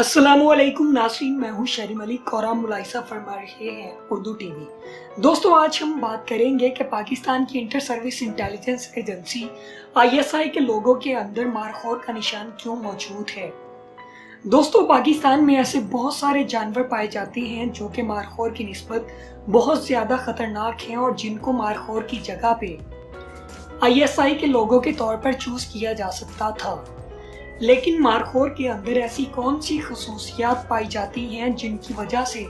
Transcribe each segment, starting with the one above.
अस्सलाम वालेकुम नाज़रीन, मैं हूँ शहरी मलिक और आप मुलाहिज़ा फरमा रहे हैं उर्दू टीवी। दोस्तों, आज हम बात करेंगे कि पाकिस्तान की inter service intelligence agency ISI के लोगों के अंदर मारखोर का निशान क्यों मौजूद है। दोस्तों, पाकिस्तान में ऐसे बहुत सारे जानवर पाए जाते हैं जो कि मारखोर की निस्बत बहुत ज़्यादा ख़तरनाक हैं और जिनको मारखोर की जगह पे ISI के लोगों के तौर पर चूज़ किया जा सकता था। लेकिन मारखोर के अंदर ऐसी कौन सी खसूसियात पाई जाती हैं जिनकी वजह से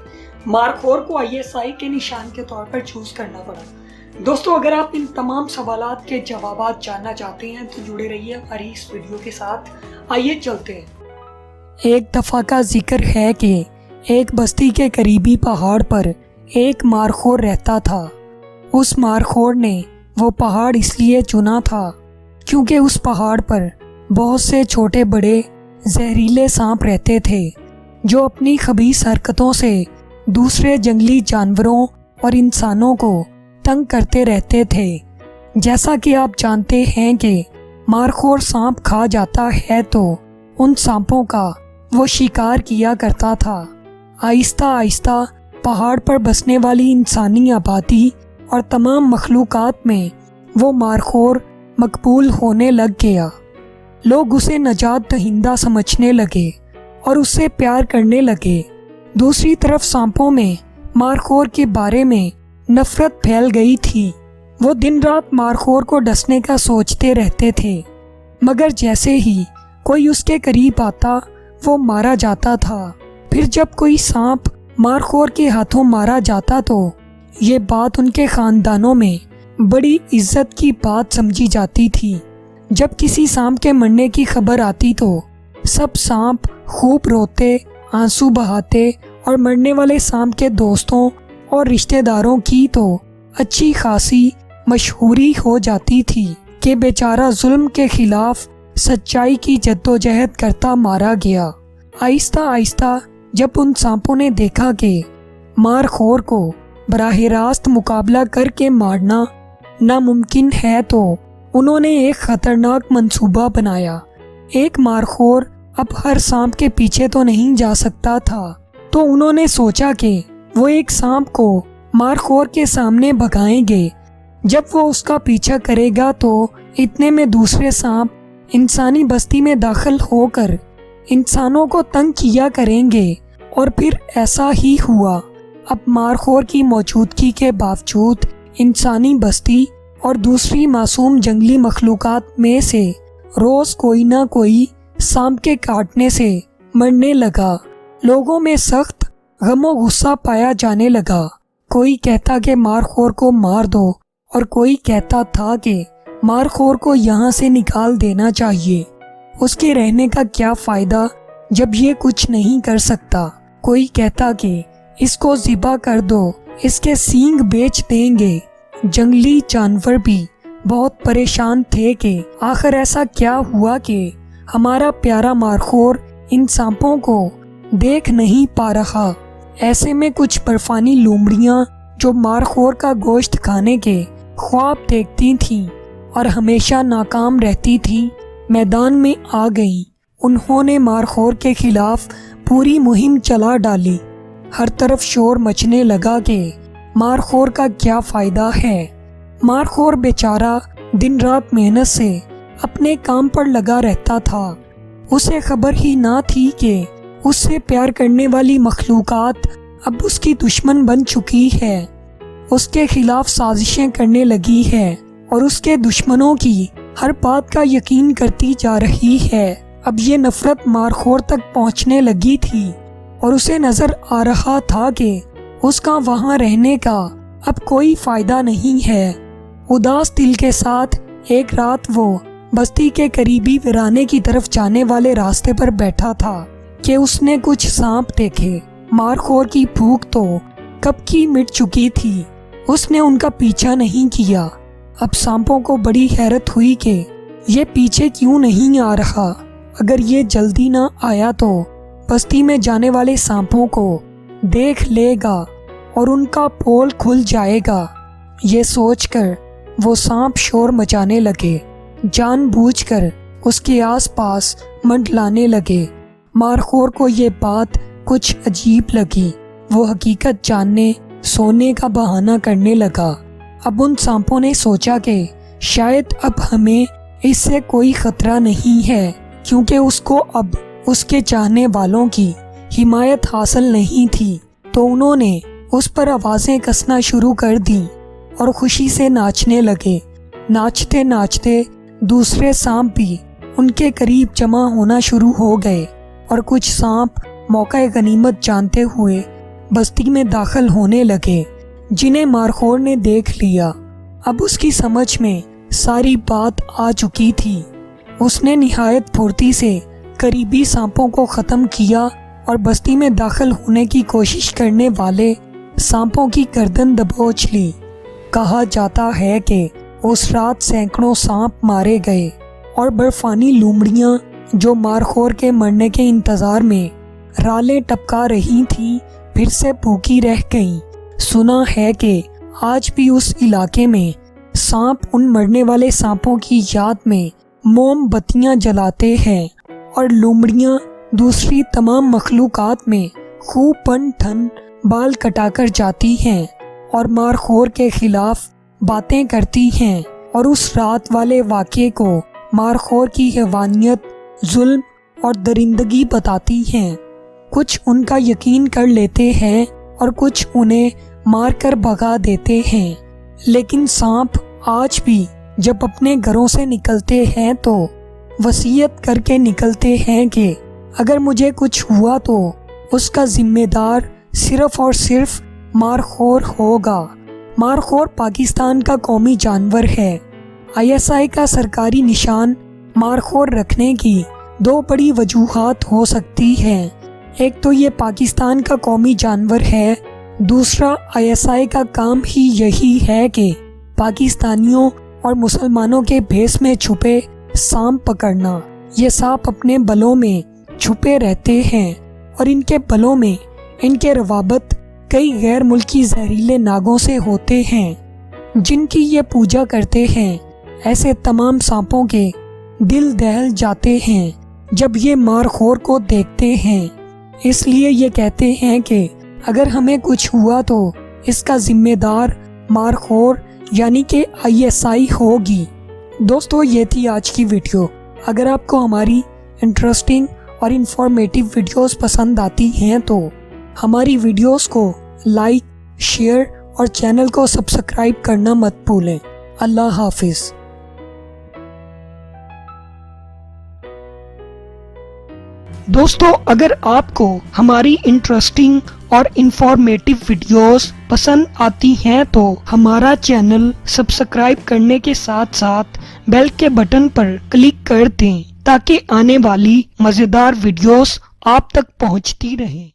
मारखोर को ISI के निशान के तौर पर चूज करना पड़ा। दोस्तों, अगर आप इन तमाम सवालात के जवाबात जानना चाहते हैं तो जुड़े रहिए हमारी इस वीडियो के साथ। आइए चलते हैं। एक दफ़ा का जिक्र है कि एक बस्ती के करीबी पहाड़ पर एक मारखोर रहता था। उस मारखोर ने वो पहाड़ इसलिए चुना था क्योंकि उस पहाड़ पर बहुत से छोटे बड़े जहरीले सांप रहते थे जो अपनी खबीस हरकतों से दूसरे जंगली जानवरों और इंसानों को तंग करते रहते थे। जैसा कि आप जानते हैं कि मारखोर सांप खा जाता है तो उन सांपों का वो शिकार किया करता था। आहिस्ता आहिस्ता पहाड़ पर बसने वाली इंसानी आबादी और तमाम मखलूकात में वो मारखोर मकबूल होने लग गया। लोग उसे नजात दहिंदा समझने लगे और उससे प्यार करने लगे। दूसरी तरफ सांपों में मारखोर के बारे में नफरत फैल गई थी। वो दिन रात मारखोर को डसने का सोचते रहते थे, मगर जैसे ही कोई उसके करीब आता वो मारा जाता था। फिर जब कोई सांप मारखोर के हाथों मारा जाता तो ये बात उनके खानदानों में बड़ी इज्जत की बात समझी जाती थी। जब किसी सांप के मरने की खबर आती तो सब सांप खूब रोते, आंसू बहाते और मरने वाले सांप के दोस्तों और रिश्तेदारों की तो अच्छी खासी मशहूरी हो जाती थी कि बेचारा जुल्म के खिलाफ सच्चाई की जद्दोजहद करता मारा गया। आहिस्ता आहिस्ता जब उन सांपों ने देखा कि मारखोर को बराह रास्त मुकाबला करके मारना नामुमकिन है तो उन्होंने एक खतरनाक मंसूबा बनाया। एक मारखोर अब हर सांप के पीछे तो नहीं जा सकता था, तो उन्होंने सोचा कि वो एक सांप को मारखोर के सामने भगाएंगे। जब वो उसका पीछा करेगा तो इतने में दूसरे सांप इंसानी बस्ती में दाखिल होकर इंसानों को तंग किया करेंगे। और फिर ऐसा ही हुआ। अब मारखोर की मौजूदगी के बावजूद इंसानी बस्ती और दूसरी मासूम जंगली मखलूकात में से रोज कोई ना कोई सांप के काटने से मरने लगा। लोगों में सख्त गमो गुस्सा पाया जाने लगा। कोई कहता कि मारखोर को मार दो और कोई कहता था कि मारखोर को यहाँ से निकाल देना चाहिए, उसके रहने का क्या फ़ायदा जब ये कुछ नहीं कर सकता। कोई कहता कि इसको ज़िबा कर दो, इसके सींग बेच देंगे। जंगली जानवर भी बहुत परेशान थे कि आखिर ऐसा क्या हुआ कि हमारा प्यारा मारखोर इन सांपों को देख नहीं पा रहा। ऐसे में कुछ बर्फानी लोमड़ियाँ जो मारखोर का गोश्त खाने के ख्वाब देखती थीं और हमेशा नाकाम रहती थीं, मैदान में आ गईं। उन्होंने मारखोर के खिलाफ पूरी मुहिम चला डाली। हर तरफ शोर मचने लगा कि मारखोर का क्या फ़ायदा है। मारखोर बेचारा दिन रात मेहनत से अपने काम पर लगा रहता था। उसे खबर ही ना थी कि उससे प्यार करने वाली मखलूकात अब उसकी दुश्मन बन चुकी है, उसके खिलाफ साजिशें करने लगी है और उसके दुश्मनों की हर बात का यकीन करती जा रही है। अब ये नफरत मारखोर तक पहुंचने लगी थी और उसे नज़र आ रहा था कि उसका वहाँ रहने का अब कोई फ़ायदा नहीं है। उदास दिल के साथ एक रात वो बस्ती के करीबी वीराने की तरफ जाने वाले रास्ते पर बैठा था कि उसने कुछ सांप देखे। मारखोर की भूख तो कब की मिट चुकी थी, उसने उनका पीछा नहीं किया। अब सांपों को बड़ी हैरत हुई कि ये पीछे क्यों नहीं आ रहा। अगर ये जल्दी ना आया तो बस्ती में जाने वाले सांपों को देख लेगा और उनका पोल खुल जाएगा। ये सोचकर वो सांप शोर मचाने लगे, जानबूझकर उसके आसपास मंडलाने लगे। مارخور کو یہ بات کچھ عجیب لگی۔ وہ حقیقت جاننے سونے کا بہانہ کرنے لگا۔ اب ان سانپوں نے سوچا کہ شاید اب ہمیں اس سے کوئی خطرہ نہیں ہے، کیونکہ اس کو اب اس کے چاہنے والوں کی حمایت حاصل نہیں تھی۔ تو انہوں نے اس پر آوازیں کسنا شروع کر دیں اور خوشی سے ناچنے لگے۔ ناچتے ناچتے دوسرے سانپ بھی ان کے قریب جمع ہونا شروع ہو گئے، اور کچھ سانپ موقع غنیمت جانتے ہوئے بستی میں داخل ہونے لگے، جنہیں مارخور نے دیکھ لیا۔ اب اس کی سمجھ میں ساری بات آ چکی تھی۔ اس نے نہایت پھرتی سے قریبی سانپوں کو ختم کیا اور بستی میں داخل ہونے کی کوشش کرنے والے سانپوں کی گردن دبوچ لی۔ کہا جاتا ہے کہ اس رات سینکڑوں سانپ مارے گئے، اور برفانی لومڑیاں جو مارخور کے مرنے کے انتظار میں رالیں ٹپکا رہی تھیں پھر سے بھوکی رہ گئیں۔ سنا ہے کہ آج بھی اس علاقے میں سانپ ان مرنے والے سانپوں کی یاد میں موم بتیاں جلاتے ہیں، اور لومڑیاں دوسری تمام مخلوقات میں خوب بن ٹھن بال کٹا کر جاتی ہیں اور مارخور کے خلاف باتیں کرتی ہیں، اور اس رات والے واقعے کو مارخور کی حیوانیت، ظلم اور درندگی بتاتی ہیں۔ کچھ ان کا یقین کر لیتے ہیں اور کچھ انہیں مار کر بھگا دیتے ہیں، لیکن سانپ آج بھی جب اپنے گھروں سے نکلتے ہیں تو وصیت کر کے نکلتے ہیں کہ اگر مجھے کچھ ہوا تو اس کا ذمہ دار صرف اور صرف مارخور ہوگا۔ مارخور پاکستان کا قومی جانور ہے۔ ISI کا سرکاری نشان مارخور رکھنے کی دو بڑی وجوہات ہو سکتی ہیں۔ ایک تو یہ پاکستان کا قومی جانور ہے، دوسرا ISI کا کام ہی یہی ہے کہ پاکستانیوں اور مسلمانوں کے بھیس میں چھپے سانپ پکڑنا۔ یہ سانپ اپنے بلوں میں چھپے رہتے ہیں، اور ان کے بلوں میں ان کے روابط کئی غیر ملکی زہریلے ناگوں سے ہوتے ہیں، جن کی یہ پوجا کرتے ہیں۔ ایسے تمام سانپوں کے دل دہل جاتے ہیں جب یہ مارخور کو دیکھتے ہیں، اس لیے یہ کہتے ہیں کہ اگر ہمیں کچھ ہوا تو اس کا ذمہ دار مارخور یعنی کہ ISI ہوگی۔ دوستو، یہ تھی آج کی ویڈیو۔ اگر آپ کو ہماری انٹرسٹنگ اور انفارمیٹیو ویڈیوز پسند آتی ہیں تو ہماری ویڈیوز کو لائک، شیئر اور چینل کو سبسکرائب کرنا مت بھولیں۔ اللہ حافظ۔ دوستو، اگر آپ کو ہماری انٹرسٹنگ اور انفارمیٹیو ویڈیوز پسند آتی ہیں تو ہمارا چینل سبسکرائب کرنے کے ساتھ ساتھ بیل کے بٹن پر کلک کر دیں تاکہ آنے والی مزیدار ویڈیوز آپ تک پہنچتی رہیں۔